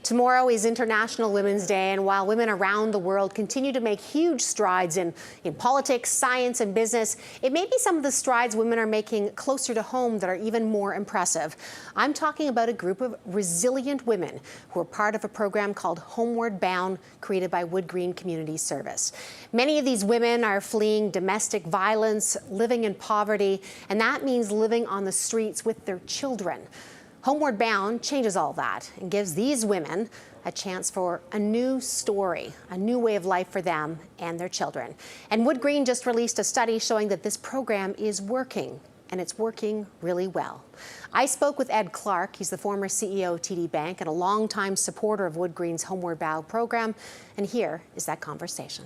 Tomorrow is International Women's Day, and while women around the world continue to make huge strides in politics, science, and business, it may be some of the strides women are making closer to home that are even more impressive. I'm talking about a group of resilient women who are part of a program called Homeward Bound, created by WoodGreen Community Service. Many of these women are fleeing domestic violence, living in poverty, and that means living on the streets with their children. Homeward Bound changes all that and gives these women a chance for a new story, a new way of life for them and their children. And WoodGreen just released a study showing that this program is working, and it's working really well. I spoke with Ed Clark. He's the former CEO of TD Bank and a longtime supporter of WoodGreen's Homeward Bound program. And here is that conversation.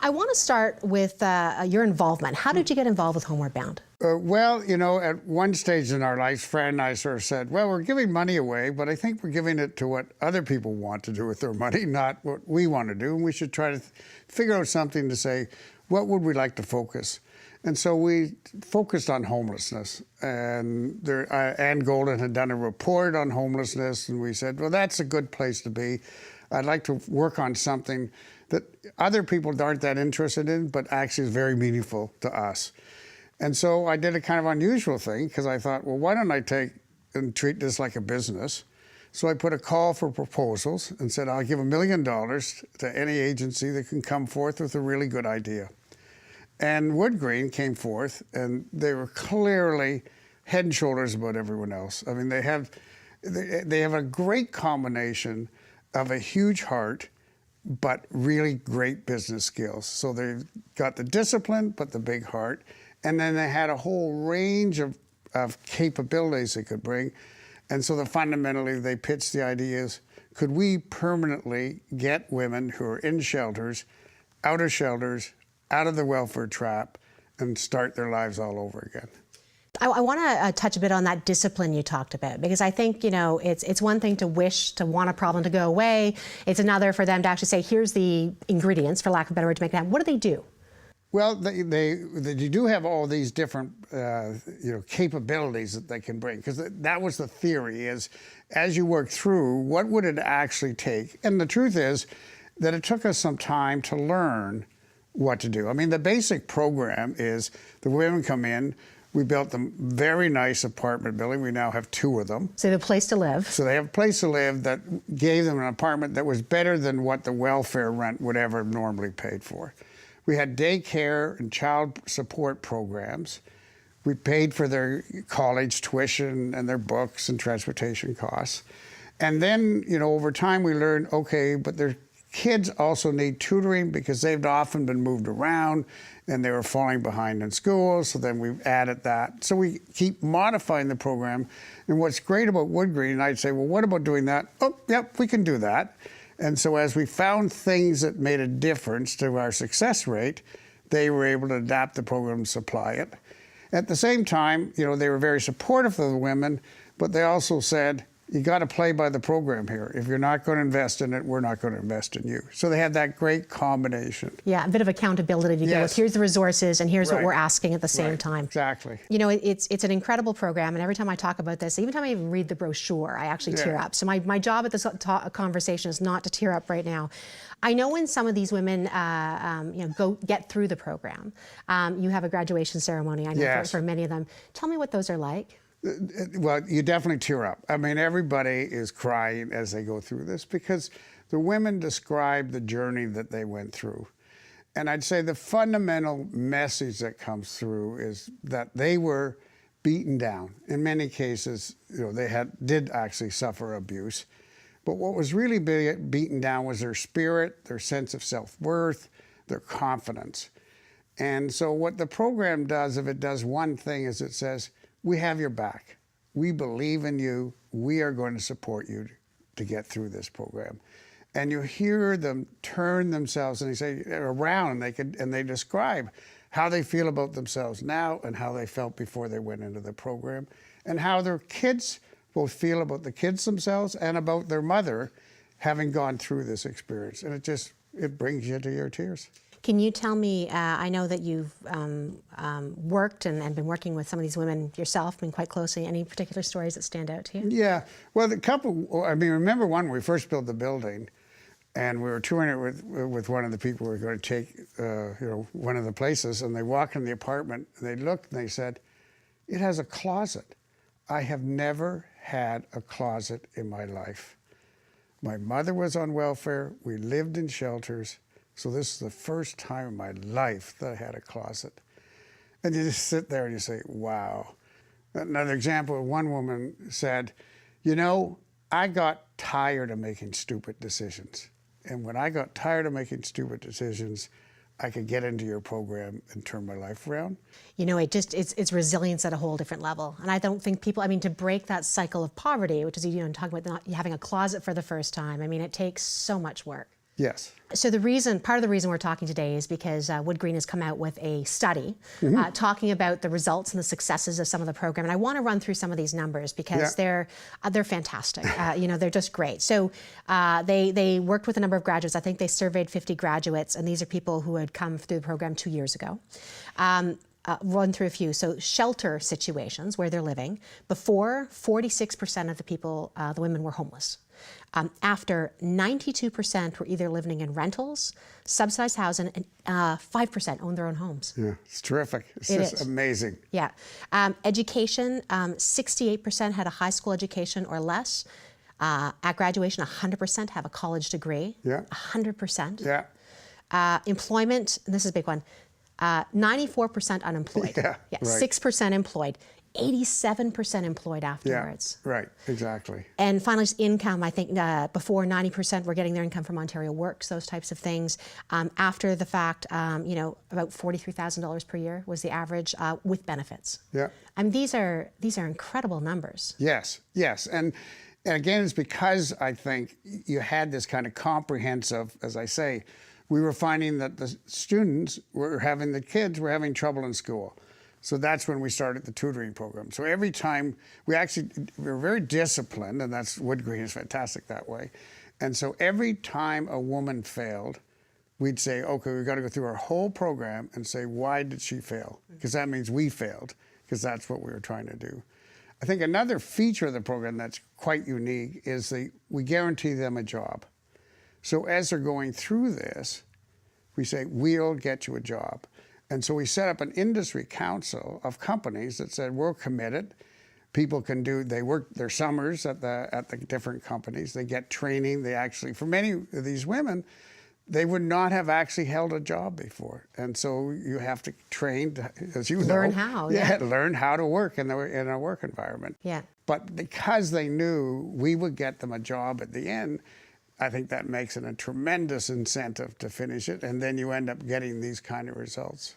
I want to start with your involvement. How did you get involved with Homeward Bound? Well, you know, at one stage in our lives, Fran and I sort of said, well, we're giving money away, but I think we're giving it to what other people want to do with their money, not what we want to do. And we should try to figure out something to say, what would we like to focus? And so we focused on homelessness. And Ann Golden had done a report on homelessness, and we said, well, that's a good place to be. I'd like to work on something that other people aren't that interested in, but actually is very meaningful to us. And so I did a kind of unusual thing, because I thought, well, why don't I take and treat this like a business? So I put a call for proposals and said, I'll give $1 million to any agency that can come forth with a really good idea. And WoodGreen came forth, and they were clearly head and shoulders above everyone else. I mean, they have a great combination of a huge heart, but really great business skills. So they've got the discipline, but the big heart. And then they had a whole range of capabilities they could bring. And so fundamentally, they pitched the ideas, could we permanently get women who are in shelters, out of the welfare trap, and start their lives all over again? I want to touch a bit on that discipline you talked about, because I think, you know, it's one thing to want a problem to go away. It's another for them to actually say, here's the ingredients, for lack of a better word, to make it happen. What do they do? Well, they do have all these different capabilities that they can bring, because that was the theory, is as you work through, what would it actually take? And the truth is that it took us some time to learn what to do. I mean, the basic program is the women come in. We built them very nice apartment building. We now have 2 of them. So they have a place to live. So they have a place to live that gave them an apartment that was better than what the welfare rent would ever normally paid for. We had daycare and child support programs. We paid for their college tuition and their books and transportation costs. And then, you know, over time we learned, okay, but their kids also need tutoring, because they've often been moved around and they were falling behind in school, so then we've added that. So we keep modifying the program. And what's great about WoodGreen, I'd say, well, what about doing that? Oh, yep, we can do that. And so as we found things that made a difference to our success rate, they were able to adapt the program and supply it. At the same time, you know, they were very supportive of the women, but they also said, you got to play by the program here. If you're not going to invest in it, we're not going to invest in you. So they had that great combination. Yeah, a bit of accountability to go with. Here's the resources, and here's what we're asking at the same time. Exactly. You know, it's an incredible program, and every time I talk about this, even time I even read the brochure, I actually tear up. So my job at this conversation is not to tear up right now. I know when some of these women, get through the program, you have a graduation ceremony. I know for many of them. Tell me what those are like. Well, you definitely tear up. I mean, everybody is crying as they go through this, because the women describe the journey that they went through. And I'd say the fundamental message that comes through is that they were beaten down. In many cases, you know, they did actually suffer abuse. But what was really beaten down was their spirit, their sense of self-worth, their confidence. And so what the program does, if it does one thing, is it says, we have your back. We believe in you. We are going to support you to get through this program. And you hear them turn themselves, and they say around, and they describe how they feel about themselves now and how they felt before they went into the program, and how their kids both feel about the kids themselves and about their mother having gone through this experience. And it brings you to your tears. Can you tell me, I know that you've worked and been working with some of these women yourself, been quite closely, any particular stories that stand out to you? Yeah, well, the couple, I mean, remember when we first built the building, and we were touring it with one of the people we were going to take, one of the places, and they walked in the apartment, and they looked, and they said, it has a closet. I have never had a closet in my life. My mother was on welfare, we lived in shelters, so this is the first time in my life that I had a closet. And you just sit there and you say, wow. Another example, one woman said, you know, I got tired of making stupid decisions. And when I got tired of making stupid decisions, I could get into your program and turn my life around. You know, it's resilience at a whole different level. And I don't think people, I mean, to break that cycle of poverty, which is, you know, talking about not having a closet for the first time, I mean, it takes so much work. Yes. So part of the reason we're talking today is because WoodGreen has come out with a study talking about the results and the successes of some of the program. And I want to run through some of these numbers because they're fantastic. You know, they're just great. So they worked with a number of graduates. I think they surveyed 50 graduates, and these are people who had come through the program 2 years ago. Run through a few. So shelter situations where they're living. Before, 46% of the people, the women were homeless. After, 92% were either living in rentals, subsidized housing, and 5% owned their own homes. Yeah, it's terrific. It's just amazing. Yeah. Education, 68% had a high school education or less. At graduation, 100% have a college degree. Yeah. 100%. Yeah. Employment, and this is a big one, 94% unemployed. Yeah, right. 6% employed. 87% employed afterwards. Yeah, right, exactly. And finally, just income, I think before 90% were getting their income from Ontario Works, those types of things. After the fact, you know, about $43,000 per year was the average with benefits. Yeah. I mean, these are incredible numbers. Yes, yes. And again, it's because I think you had this kind of comprehensive, as I say, we were finding that the students the kids were having trouble in school. So that's when we started the tutoring program. So every time we were very disciplined, and that's WoodGreen is fantastic that way. And so every time a woman failed, we'd say, okay, we've got to go through our whole program and say, why did she fail? Because that means we failed, because that's what we were trying to do. I think another feature of the program that's quite unique is we guarantee them a job. So as they're going through this, we say, we'll get you a job. And so we set up an industry council of companies that said, we're committed. People they work their summers at the different companies. They get training. For many of these women, they would not have actually held a job before. And so you have to train, as you know. Learn how. Yeah, learn how to work in a work environment. Yeah. But because they knew we would get them a job at the end, I think that makes it a tremendous incentive to finish it. And then you end up getting these kind of results.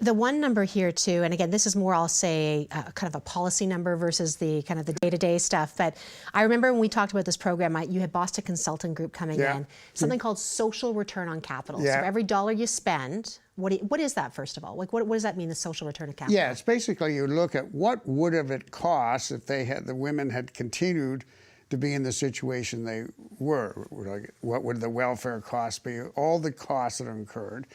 The one number here too, and again, this is more, I'll say, kind of a policy number versus the kind of the day-to-day stuff. But I remember when we talked about this program, you had Boston Consulting Group coming in, something called social return on capital. So every dollar you spend, what is that, first of all? Like, what does that mean, the social return on capital? Yeah, it's basically you look at what would have it cost if the women had continued to be in the situation they were. Like, what would the welfare costs be? All the costs that are incurred.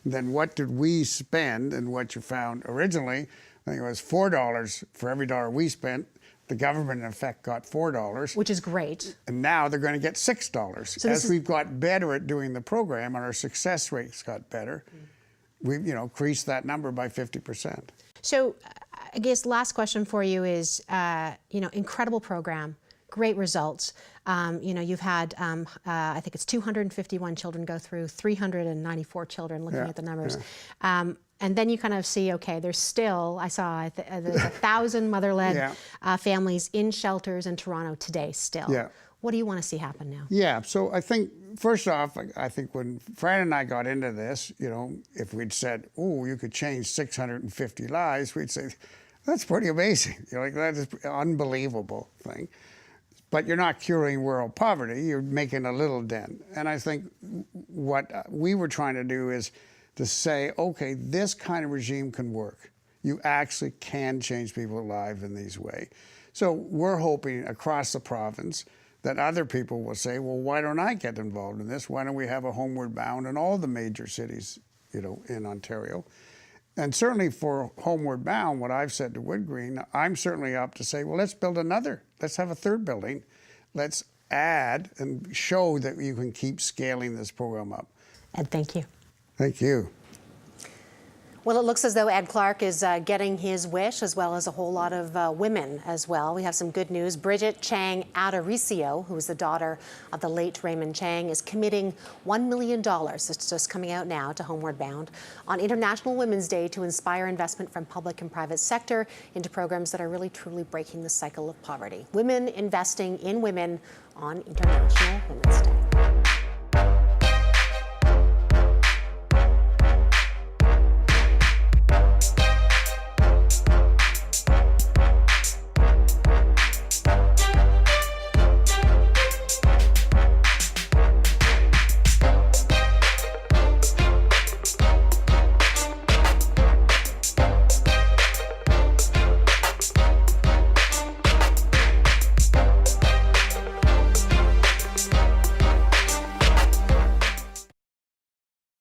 Then what did we spend? And what you found originally, I think it was $4 for every dollar we spent. The government, in effect, got $4. Which is great. And now they're going to get $6. So as we've got better at doing the program and our success rates got better, we've increased that number by 50%. So I guess last question for you is, incredible program. Great results. You've had, I think it's 251 children go through, 394 children looking at the numbers. Yeah. And then you kind of see, okay, there's still, I saw there's 1,000 mother-led families in shelters in Toronto today still. Yeah. What do you want to see happen now? Yeah, so I think, first off, I think when Fran and I got into this, if we'd said, oh, you could change 650 lives, we'd say, that's pretty amazing. That is an unbelievable thing. But you're not curing world poverty, you're making a little dent. And I think what we were trying to do is to say, okay, this kind of regime can work. You actually can change people's lives in these ways. So we're hoping across the province that other people will say, well, why don't I get involved in this? Why don't we have a Homeward Bound in all the major cities in Ontario. And certainly for Homeward Bound, what I've said to WoodGreen, I'm certainly up to say, well, let's build another. Let's have a third building. Let's add and show that you can keep scaling this program up. Ed, thank you. Thank you. Well, it looks as though Ed Clark is getting his wish, as well as a whole lot of women as well. We have some good news. Bridget Chang Adaricio, who is the daughter of the late Raymond Chang, is committing $1 million, it's just coming out now, to Homeward Bound on International Women's Day to inspire investment from public and private sector into programs that are really truly breaking the cycle of poverty. Women investing in women on International Women's Day.